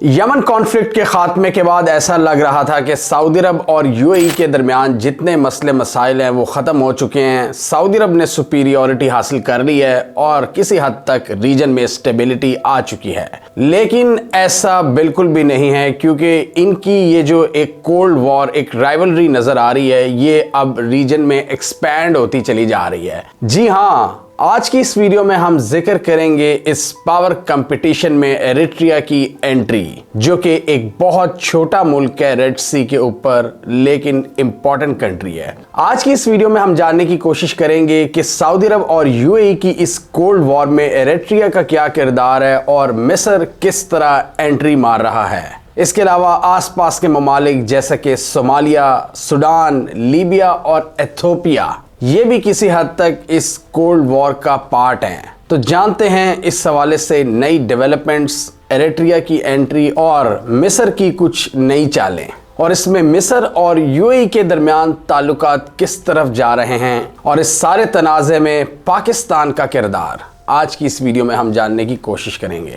Yemen conflict के खात्मे के बाद ऐसा लग रहा था कि सऊदी अरब और यूएई के दरमियान जितने मसले मसाइल हैं वो ख़त्म हो चुके हैं। सऊदी अरब ने सुपीरियॉरिटी हासिल कर ली है और किसी हद तक रीजन में स्टेबिलिटी आ चुकी है, लेकिन ऐसा बिल्कुल भी नहीं है, क्योंकि इनकी ये जो एक कोल्ड वॉर, एक राइवलरी नज़र आ रही है, ये अब रीजन में एक्सपैंड होती चली जा रही है। जी हाँ, आज की इस वीडियो में हम जिक्र करेंगे इस पावर कंपटीशन में एरिट्रिया की एंट्री, जो कि एक बहुत छोटा मुल्क है रेड सी के ऊपर, लेकिन इंपॉर्टेंट कंट्री है। आज की इस वीडियो में हम जानने की कोशिश करेंगे कि सऊदी अरब और यूएई की इस कोल्ड वॉर में एरिट्रिया का क्या किरदार है और मिस्र किस तरह एंट्री मार रहा है। इसके अलावा आसपास के ममालिक जैसे कि सोमालिया, सूडान, लीबिया और एथियोपिया, ये भी किसी हद तक इस कोल्ड वॉर का पार्ट हैं। तो जानते हैं इस हवाले से नई डेवलपमेंट्स, एरिट्रिया की एंट्री और मिस्र की कुछ नई चालें, और इसमें मिस्र और यूएई के दरमियान ताल्लुकात किस तरफ जा रहे हैं और इस सारे तनाज़े में पाकिस्तान का किरदार आज की इस वीडियो में हम जानने की कोशिश करेंगे।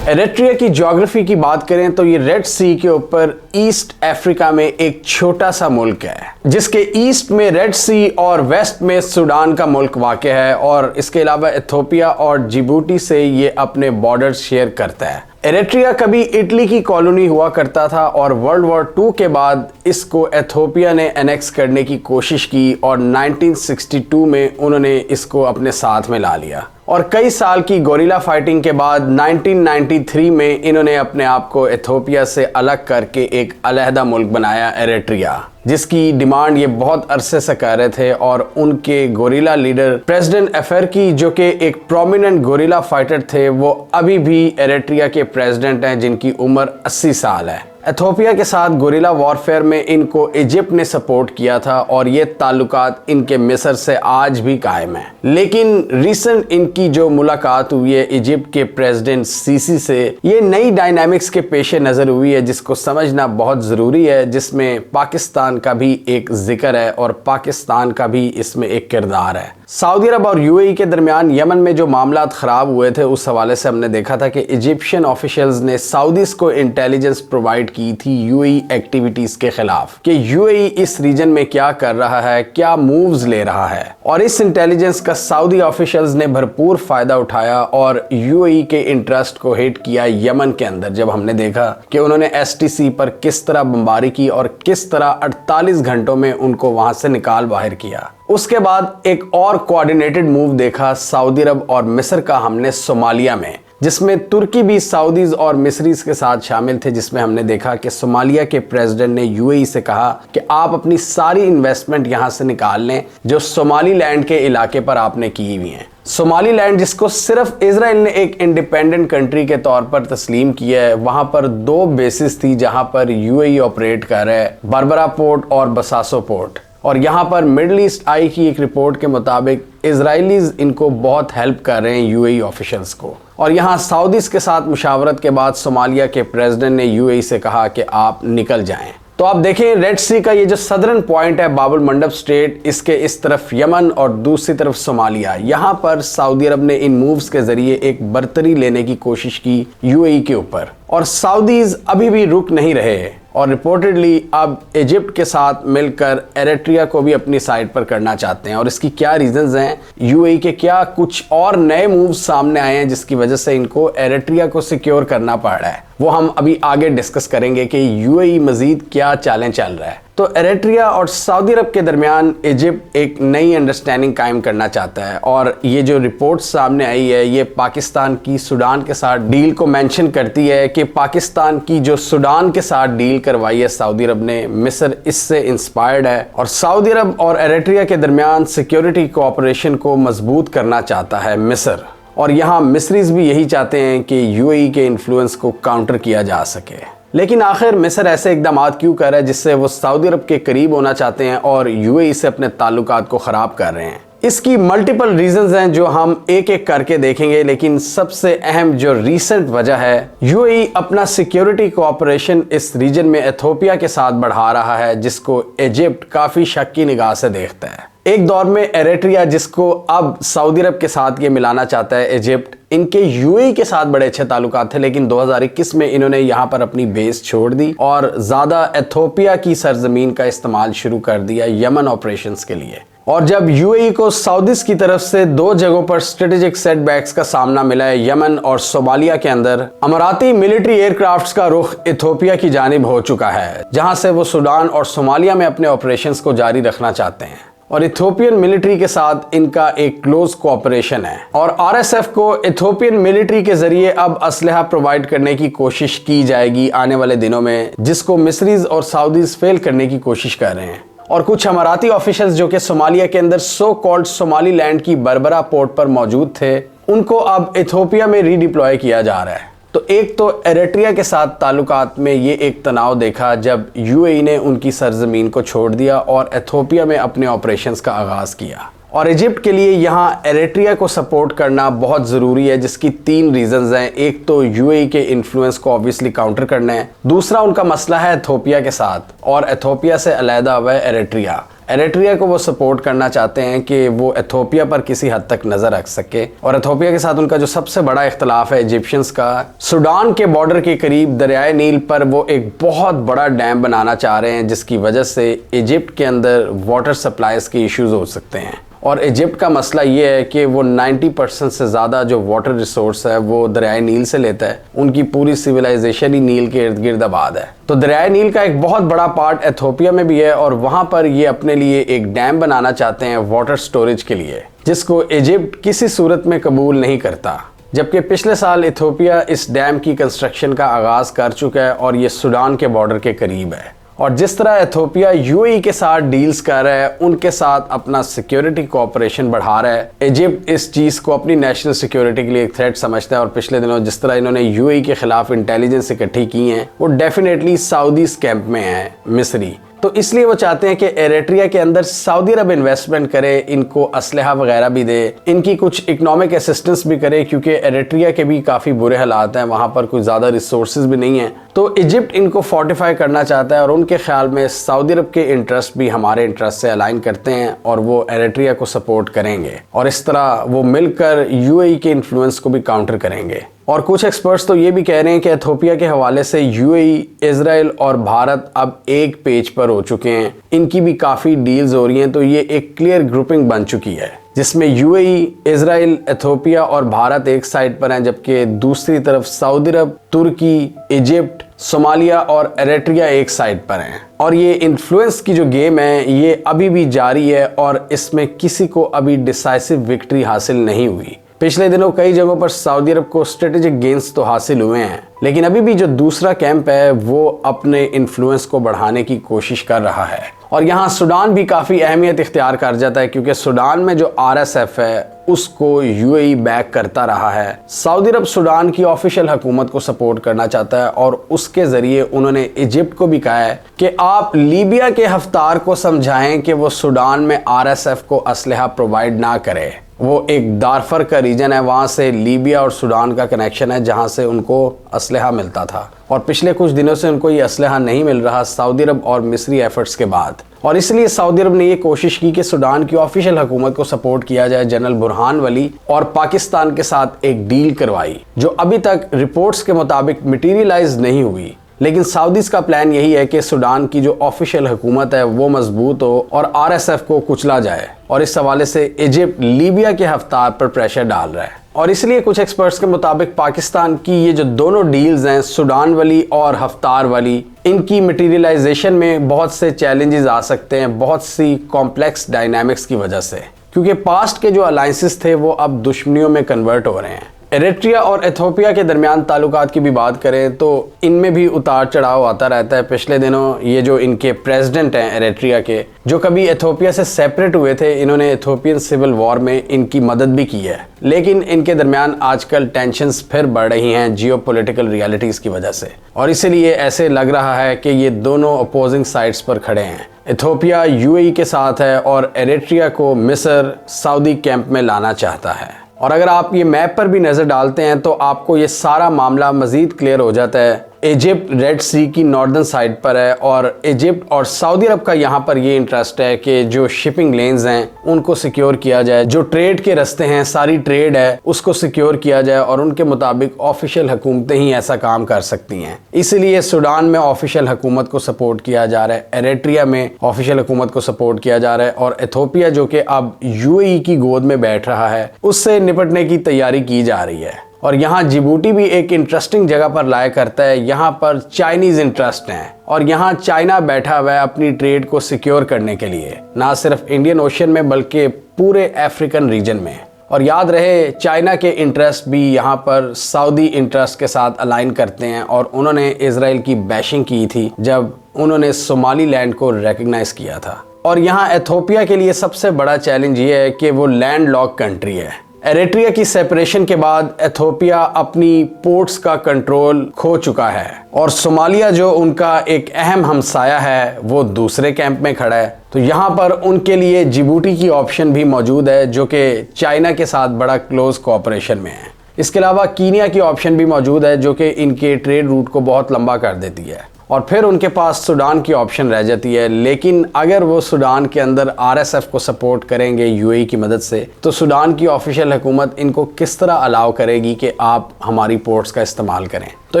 एरिट्रिया की ज्योग्राफी की बात करें तो ये रेड सी के ऊपर ईस्ट अफ्रीका में एक छोटा सा मुल्क है, जिसके ईस्ट में रेड सी और वेस्ट में सूडान का मुल्क वाक़ है, और इसके अलावा एथियोपिया और जिबूटी से ये अपने बॉर्डर्स शेयर करता है। एरिट्रिया कभी इटली की कॉलोनी हुआ करता था और वर्ल्ड वॉर 2 के बाद इसको एथियोपिया ने एनेक्स करने की कोशिश की और 1962 में उन्होंने इसको अपने साथ में ला लिया, और कई साल की गोरिल्ला फाइटिंग के बाद 1993 में इन्होंने अपने आप को एथियोपिया से अलग करके एक अलहदा मुल्क बनाया, एरिट्रिया, जिसकी डिमांड ये बहुत अरसे से कर रहे थे। और उनके गोरिल्ला लीडर प्रेसिडेंट अफवर्की, जो कि एक प्रोमिनेंट गोरिल्ला फाइटर थे, वो अभी भी एरिट्रिया के प्रेसिडेंट हैं, जिनकी उम्र 80 साल है। एथियोपिया के साथ गोरिल्ला वॉरफेयर में इनको इजिप्ट ने सपोर्ट किया था और ये ताल्लुकात इनके मिस्र से आज भी कायम है। लेकिन रिसेंट इनकी जो मुलाकात हुई है इजिप्ट के प्रेसिडेंट सीसी से, ये नई डायनामिक्स के पेशे नज़र हुई है, जिसको समझना बहुत ज़रूरी है, जिसमें पाकिस्तान का भी एक जिक्र है और पाकिस्तान का भी इसमें एक किरदार है। सऊदी अरब और यूएई के दरमियान यमन में जो मामलात ख़राब हुए थे, उस हवाले से हमने देखा था कि इजिप्शियन ऑफिशियल्स ने सऊदीज़ को इंटेलिजेंस प्रोवाइड की थी यूएई एक्टिविटीज़ के ख़िलाफ़, कि यूएई इस रीजन में क्या कर रहा है, क्या मूव्स ले रहा है, और इस इंटेलिजेंस का सऊदी ऑफिशियल्स ने भरपूर फ़ायदा उठाया और यूएई के इंटरेस्ट को हिट किया यमन के अंदर। जब हमने देखा कि उन्होंने एसटीसी पर किस तरह बमबारी की और किस तरह 48 घंटों में उनको वहाँ से निकाल बाहर किया। उसके बाद एक और कोऑर्डिनेटेड मूव देखा सऊदी अरब और मिस्र का हमने सोमालिया में, जिसमें तुर्की भी सऊदीज और मिस्रीज के साथ शामिल थे, जिसमें हमने देखा कि सोमालिया के प्रेसिडेंट ने यूएई से कहा कि आप अपनी सारी इन्वेस्टमेंट यहां से निकाल लें जो सोमालीलैंड के इलाके पर आपने की हुई हैं। सोमालीलैंड, जिसको सिर्फ इजराइल ने एक इंडिपेंडेंट कंट्री के तौर पर तस्लीम किया है, वहां पर 2 बेसिस थी जहां पर यूएई ऑपरेट कर रहा है, बरबरा पोर्ट और बसासो पोर्ट। और यहाँ पर मिडल ईस्ट आई की एक रिपोर्ट के मुताबिक इजरायलीज इनको बहुत हेल्प कर रहे हैं यूएई ऑफिशियल्स को, और यहाँ सऊदीज के साथ मुशावरत के बाद सोमालिया के प्रेसिडेंट ने यूएई से कहा कि आप निकल जाएं। तो आप देखें रेड सी का ये जो सदर्न पॉइंट है, बाबुल मंडब स्ट्रेट, इसके इस तरफ यमन और दूसरी तरफ सोमालिया, यहाँ पर सऊदी अरब ने इन मूव्स के जरिए एक बर्तरी लेने की कोशिश की यूएई के ऊपर, और सऊदीज अभी भी रुक नहीं रहे और रिपोर्टेडली अब इजिप्ट के साथ मिलकर एरिट्रिया को भी अपनी साइड पर करना चाहते हैं। और इसकी क्या रीजंस हैं, यूएई के क्या कुछ और नए मूव्स सामने आए हैं जिसकी वजह से इनको एरिट्रिया को सिक्योर करना पड़ रहा है, वो हम अभी आगे डिस्कस करेंगे कि यूएई मजीद क्या चालें चल रहा है। तो एरिट्रिया और सऊदी अरब के दरमियान इजिप्ट एक नई अंडरस्टैंडिंग कायम करना चाहता है, और ये जो रिपोर्ट सामने आई है ये पाकिस्तान की सूडान के साथ डील को मेंशन करती है कि पाकिस्तान की जो सूडान के साथ डील करवाई है सऊदी अरब ने, मिस्र इससे इंस्पायर्ड है, और सऊदी अरब और एरिट्रिया के दरमियान सिक्योरिटी कोऑपरेशन को मजबूत करना चाहता है मिस्र, और यहाँ मिस्रीज भी यही चाहते हैं कि यूएई के इन्फ्लुएंस को काउंटर किया जा सके। लेकिन आखिर मिस्र ऐसे इकदाम क्यों कर रहा है जिससे वो सऊदी अरब के करीब होना चाहते हैं और यूएई से अपने ताल्लुकात को ख़राब कर रहे हैं? इसकी मल्टीपल रीजंस हैं जो हम एक एक करके देखेंगे, लेकिन सबसे अहम जो रीसेंट वजह है, यूएई अपना सिक्योरिटी कोऑपरेशन इस रीजन में एथियोपिया के साथ बढ़ा रहा है, जिसको इजिप्ट काफ़ी शक की निगाह से देखता है। एक दौर में एरिट्रिया, जिसको अब सऊदी अरब के साथ ये मिलाना चाहता है इजिप्ट, इनके यूएई के साथ बड़े अच्छे ताल्लुकात थे, लेकिन 2021 में इन्होंने यहाँ पर अपनी बेस छोड़ दी और ज़्यादा एथोपिया की सरजमीन का इस्तेमाल शुरू कर दिया यमन ऑपरेशंस के लिए। और जब यूएई को सऊदीज की तरफ से दो जगहों पर स्ट्रेटेजिक सेटबैक्स का सामना मिला है, यमन और सोमालिया के अंदर, अमाराती मिलिट्री एयरक्राफ्ट्स का रुख इथोपिया की जानिब हो चुका है, जहां से वो सूडान और सोमालिया में अपने ऑपरेशंस को जारी रखना चाहते हैं। और इथोपियन मिलिट्री के साथ इनका एक क्लोज कोऑपरेशन है और आरएसएफ को इथोपियन मिलिट्री के जरिए अब असलहा प्रोवाइड करने की कोशिश की जाएगी आने वाले दिनों में, जिसको मिस्रीज और सऊदीज फेल करने की कोशिश कर रहे हैं। और कुछ अमाराती ऑफिशियल्स जो कि सोमालिया के अंदर सो कॉल्ड सोमालीलैंड की बरबरा पोर्ट पर मौजूद थे, उनको अब इथोपिया में रीडिप्लॉय किया जा रहा है। तो एक तो एरिट्रिया के साथ ताल्लुकात में ये एक तनाव देखा जब यूएई ने उनकी सरजमीन को छोड़ दिया और इथोपिया में अपने ऑपरेशंस का आगाज किया। और इजिप्ट के लिए यहाँ एरिट्रिया को सपोर्ट करना बहुत ज़रूरी है, जिसकी 3 रीजंस हैं। एक तो यूएई के इन्फ्लुएंस को ऑब्वियसली काउंटर करना है, दूसरा उनका मसला है इथोपिया के साथ, और इथोपिया से अलहदा हुआ है एरिट्रिया। एरिट्रिया को वो सपोर्ट करना चाहते हैं कि वो इथोपिया पर किसी हद तक नजर रख सके। और इथोपिया के साथ उनका जो सबसे बड़ा इख्तलाफ है इजिप्शियंस का, सूडान के बॉर्डर के करीब दरियाए नील पर वो एक बहुत बड़ा डैम बनाना चाह रहे हैं, जिसकी वजह से इजिप्ट के अंदर वाटर सप्लाईज के इश्यूज हो सकते हैं। और इजिप्ट का मसला ये है कि वो 90% से ज़्यादा जो वाटर रिसोर्स है वो दरियाए नील से लेता है। उनकी पूरी सिविलाइजेशन ही नील के इर्द गिर्द आबाद है। तो दरियाए नील का एक बहुत बड़ा पार्ट इथोपिया में भी है और वहाँ पर ये अपने लिए एक डैम बनाना चाहते हैं वाटर स्टोरेज के लिए, जिसको इजिप्ट किसी सूरत में कबूल नहीं करता। जबकि पिछले साल इथोपिया इस डैम की कंस्ट्रक्शन का आगाज़ कर चुका है और ये सूडान के बॉर्डर के करीब है। और जिस तरह इथोपिया यूएई के साथ डील्स कर रहा है, उनके साथ अपना सिक्योरिटी कोऑपरेशन बढ़ा रहा है, इजिप्ट इस चीज़ को अपनी नेशनल सिक्योरिटी के लिए एक थ्रेट समझता है। और पिछले दिनों जिस तरह इन्होंने यूएई के खिलाफ इंटेलिजेंस इकट्ठी की हैं, वो डेफिनेटली सऊदीज कैंप में है मिस्री। तो इसलिए वो चाहते हैं कि एरिट्रिया के अंदर सऊदी अरब इन्वेस्टमेंट करे, इनको असलहा वगैरह भी दे, इनकी कुछ इकोनॉमिक असिस्टेंस भी करे, क्योंकि एरिट्रिया के भी काफ़ी बुरे हालात हैं, वहाँ पर कुछ ज़्यादा रिसोर्सेज भी नहीं हैं। तो इजिप्ट इनको फोर्टिफाई करना चाहता है और उनके ख्याल में सऊदी अरब के इंटरेस्ट भी हमारे इंटरेस्ट से अलाइन करते हैं और वो एरिट्रिया को सपोर्ट करेंगे और इस तरह वो मिलकर यूएई के इन्फ्लुएंस को भी काउंटर करेंगे। और कुछ एक्सपर्ट्स तो ये भी कह रहे हैं कि इथोपिया के हवाले से यूएई, इजराइल और भारत अब एक पेज पर हो चुके हैं, इनकी भी काफ़ी डील्स हो रही हैं। तो ये एक क्लियर ग्रुपिंग बन चुकी है, जिसमें यूएई, इजराइल, इथोपिया और भारत एक साइड पर हैं, जबकि दूसरी तरफ सऊदी अरब, तुर्की, इजिप्ट, सोमालिया और एरिट्रिया एक साइड पर हैं। और ये इन्फ्लुएंस की जो गेम है ये अभी भी जारी है और इसमें किसी को अभी डिसाइसिव विक्ट्री हासिल नहीं हुई। पिछले दिनों कई जगहों पर सऊदी अरब को स्ट्रेटेजिक गेन्स तो हासिल हुए हैं, लेकिन अभी भी जो दूसरा कैंप है वो अपने इन्फ्लुएंस को बढ़ाने की कोशिश कर रहा है। और यहाँ सूडान भी काफ़ी अहमियत इख्तियार कर जाता है, क्योंकि सूडान में जो आरएसएफ है उसको यूएई बैक करता रहा है। सऊदी अरब सूडान की ऑफिशियल हुकूमत को सपोर्ट करना चाहता है और उसके ज़रिए उन्होंने इजिप्ट को भी कहा है कि आप लीबिया के हफ्तार को समझाएं कि वो सूडान में आरएसएफ को असलहा प्रोवाइड ना करे। वो एक दारफर का रीजन है, वहाँ से लीबिया और सूडान का कनेक्शन है, जहाँ से उनको असलहा मिलता था और पिछले कुछ दिनों से उनको ये असलहा नहीं मिल रहा सऊदी अरब और मिस्री एफर्ट्स के बाद। और इसलिए सऊदी अरब ने ये कोशिश की कि सूडान की ऑफिशियल हुकूमत को सपोर्ट किया जाए, जनरल बुरहान वली, और पाकिस्तान के साथ एक डील करवाई जो अभी तक रिपोर्ट्स के मुताबिक मटीरियलाइज नहीं हुई। लेकिन सऊदीज का प्लान यही है कि सूडान की जो ऑफिशियल हुकूमत है वो मजबूत हो और आरएसएफ को कुचला जाए। और इस हवाले से इजिप्ट लीबिया के हफ्तार पर प्रेशर डाल रहा है। और इसलिए कुछ एक्सपर्ट्स के मुताबिक पाकिस्तान की ये जो दोनों डील्स हैं, सूडान वाली और हफ्तार वाली, इनकी मटीरियलाइजेशन में बहुत से चैलेंजेस आ सकते हैं, बहुत सी कॉम्प्लेक्स डायनामिक्स की वजह से, क्योंकि पास्ट के जो अलायंसेस थे वो अब दुश्मनियों में कन्वर्ट हो रहे हैं। एरिट्रिया और इथोपिया के दरमियान ताल्लुकात की भी बात करें तो इनमें भी उतार चढ़ाव आता रहता है। पिछले दिनों ये जो इनके प्रेसिडेंट हैं एरिट्रिया के, जो कभी इथोपिया से सेपरेट हुए थे, इन्होंने इथोपियन सिविल वॉर में इनकी मदद भी की है, लेकिन इनके दरमियान आजकल टेंशन्स फिर बढ़ रही हैं जियोपॉलिटिकल रियलिटीज़ की वजह से। और इसीलिए ऐसे लग रहा है कि ये दोनों अपोजिंग साइड्स पर खड़े हैं। इथोपिया यूएई के साथ है और एरिट्रिया को मिस्र, सऊदी कैंप में लाना चाहता है। और अगर आप ये मैप पर भी नज़र डालते हैं तो आपको ये सारा मामला मज़ीद क्लियर हो जाता है इजिप्ट रेड सी की नॉर्दर्न साइड पर है और इजिप्ट और सऊदी अरब का यहाँ पर ये इंटरेस्ट है कि जो शिपिंग लेन्स हैं उनको सिक्योर किया जाए, जो ट्रेड के रास्ते हैं, सारी ट्रेड है उसको सिक्योर किया जाए और उनके मुताबिक ऑफिशियल हुकूमतें ही ऐसा काम कर सकती हैं। इसीलिए सूडान में ऑफिशियल हुकूमत को सपोर्ट किया जा रहा है, एरिट्रिया में ऑफिशियल हुकूमत को सपोर्ट किया जा रहा है और इथियोपिया जो कि अब यूएई की गोद में बैठ रहा है उससे निपटने की तैयारी की जा रही है। और यहाँ जिबूटी भी एक इंटरेस्टिंग जगह पर लाया करता है। यहाँ पर चाइनीज इंटरेस्ट हैं और यहाँ चाइना बैठा हुआ है अपनी ट्रेड को सिक्योर करने के लिए, ना सिर्फ इंडियन ओशन में बल्कि पूरे अफ्रीकन रीजन में। और याद रहे चाइना के इंटरेस्ट भी यहाँ पर सऊदी इंटरेस्ट के साथ अलाइन करते हैं और उन्होंने इजराइल की बैशिंग की थी जब उन्होंने सोमालीलैंड को रिकग्नाइज किया था। और यहाँ इथियोपिया के लिए सबसे बड़ा चैलेंज ये है कि वो लैंड लॉक कंट्री है। एरिट्रिया की सेपरेशन के बाद इथियोपिया अपनी पोर्ट्स का कंट्रोल खो चुका है और सोमालिया जो उनका एक अहम हमसाया है वो दूसरे कैंप में खड़ा है। तो यहाँ पर उनके लिए जिबूटी की ऑप्शन भी मौजूद है जो कि चाइना के साथ बड़ा क्लोज कोऑपरेशन में है। इसके अलावा कीनिया की ऑप्शन भी मौजूद है जो कि इनके ट्रेड रूट को बहुत लंबा कर देती है। और फिर उनके पास सूडान की ऑप्शन रह जाती है, लेकिन अगर वो सूडान के अंदर आरएसएफ को सपोर्ट करेंगे यूएई की मदद से तो सूडान की ऑफिशियल हुकूमत इनको किस तरह अलाउ करेगी कि आप हमारी पोर्ट्स का इस्तेमाल करें। तो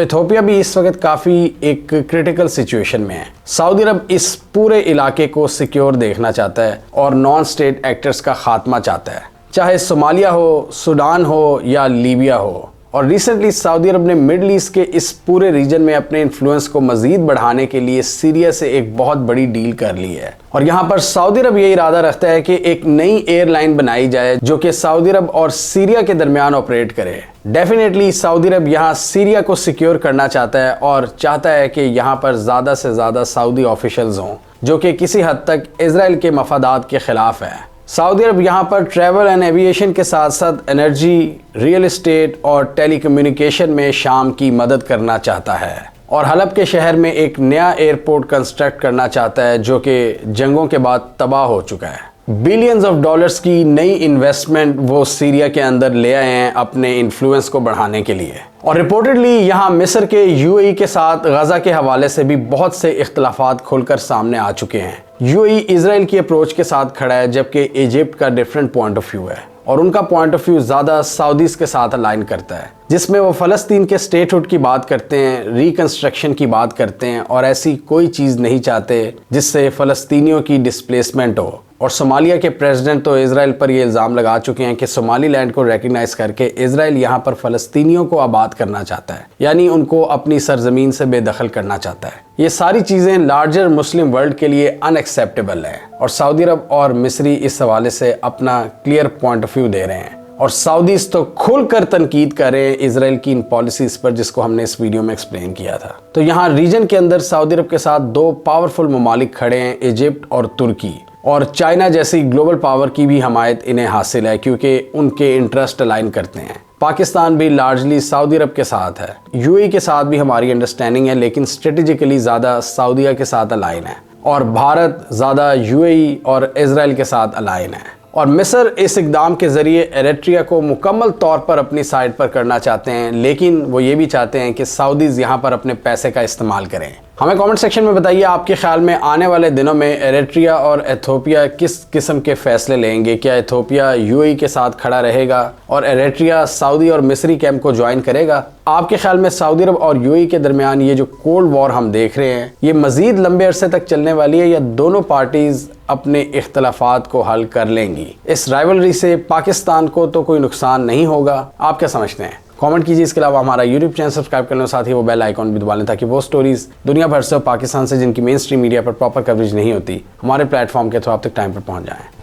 इथियोपिया भी इस वक्त काफ़ी एक क्रिटिकल सिचुएशन में है। सऊदी अरब इस पूरे इलाके को सिक्योर देखना चाहता है और नॉन स्टेट एक्टर्स का खात्मा चाहता है, चाहे सोमालिया हो, सूडान हो या लीबिया हो। और रिसेंटली सऊदी अरब ने मिडल ईस्ट के इस पूरे रीजन में अपने इन्फ्लुएंस को मजीद बढ़ाने के लिए सीरिया से एक बहुत बड़ी डील कर ली है। और यहाँ पर सऊदी अरब ये इरादा रखता है कि एक नई एयरलाइन बनाई जाए जो कि सऊदी अरब और सीरिया के दरमियान ऑपरेट करे। डेफिनेटली सऊदी अरब यहाँ सीरिया को सिक्योर करना चाहता है और चाहता है कि यहाँ पर ज़्यादा से ज़्यादा सऊदी ऑफिशियल्स हों जो कि किसी हद तक इजराइल के मफादात के खिलाफ है। सऊदी अरब यहाँ पर ट्रैवल एंड एविएशन के साथ साथ एनर्जी, रियल एस्टेट और टेलीकम्युनिकेशन में शाम की मदद करना चाहता है और हलब के शहर में एक नया एयरपोर्ट कंस्ट्रक्ट करना चाहता है जो कि जंगों के बाद तबाह हो चुका है। बिलियंस ऑफ डॉलर्स की नई इन्वेस्टमेंट वो सीरिया के अंदर ले आए हैं अपने इन्फ्लुएंस को बढ़ाने के लिए। और रिपोर्टेडली यहाँ मिस्र के यूएई के साथ गजा के हवाले से भी बहुत से इख्तलाफात खुलकर सामने आ चुके हैं। यूएई इजराइल की अप्रोच के साथ खड़ा है जबकि इजिप्ट का डिफरेंट पॉइंट ऑफ व्यू है और उनका पॉइंट ऑफ व्यू ज़्यादा सऊदीज के साथ अलाइन करता है, जिसमें वो फ़लस्तीन के स्टेटहुड की बात करते हैं, रिकंस्ट्रक्शन की बात करते हैं और ऐसी कोई चीज़ नहीं चाहते जिससे फ़लस्तीनियों की डिस्प्लेसमेंट हो। और सोमालिया के प्रेसिडेंट तो इजराइल पर ये इल्ज़ाम लगा चुके हैं कि सोमालीलैंड को रेकग्नाइज करके इजराइल यहाँ पर फ़लस्तीनियों को आबाद करना चाहता है, यानी उनको अपनी सरजमीन से बेदखल करना चाहता है। ये सारी चीज़ें लार्जर मुस्लिम वर्ल्ड के लिए अनएक्सेप्टेबल है और सऊदी अरब और मिस्री इस हवाले से अपना क्लियर पॉइंट ऑफ व्यू दे रहे हैं और सऊदीज तो खुलकर तनकीद कर रहे हैं इजराइल की इन पॉलिसीज पर जिसको हमने इस वीडियो में एक्सप्लेन किया था। तो यहाँ रीजन के अंदर सऊदी अरब के साथ दो पावरफुल ममालिक खड़े हैं, इजिप्ट और तुर्की, और चाइना जैसी ग्लोबल पावर की भी हमायत इन्हें हासिल है क्योंकि उनके इंटरेस्ट अलाइन करते हैं। पाकिस्तान भी लार्जली सऊदी अरब के साथ है, यूएई के साथ भी हमारी अंडरस्टैंडिंग है लेकिन स्ट्रेटेजिकली ज़्यादा सऊदीया के साथ अलाइन है और भारत ज़्यादा यूएई और इजराइल के साथ अलाइन है। और मिस्र इस इकदाम के ज़रिए एरिट्रिया को मुकम्मल तौर पर अपनी साइड पर करना चाहते हैं, लेकिन वो ये भी चाहते हैं कि सऊदीज़ यहाँ पर अपने पैसे का इस्तेमाल करें। हमें कमेंट सेक्शन में बताइए आपके ख्याल में आने वाले दिनों में एरिट्रिया और इथियोपिया किस किस्म के फैसले लेंगे। क्या इथियोपिया यूएई के साथ खड़ा रहेगा और एरिट्रिया सऊदी और मिस्री कैंप को ज्वाइन करेगा? आपके ख्याल में सऊदी अरब और यूएई के दरमियान ये जो कोल्ड वॉर हम देख रहे हैं ये मजीद लंबे अरसे तक चलने वाली है या दोनों पार्टीज अपने इख्तलाफात को हल कर लेंगी? इस राइवलरी से पाकिस्तान को तो कोई नुकसान नहीं होगा, आप क्या समझते हैं? कमेंट कीजिए। इसके अलावा हमारा यूट्यूब चैनल सब्सक्राइब करने और साथ ही वो बेल आइकॉन भी दबा लें ताकि वो स्टोरीज दुनिया भर से और पाकिस्तान से जिनकी मेन स्ट्रीम मीडिया पर प्रॉपर कवरेज नहीं होती हमारे प्लेटफॉर्म के थ्रू आप तक टाइम पर पहुंच जाएं।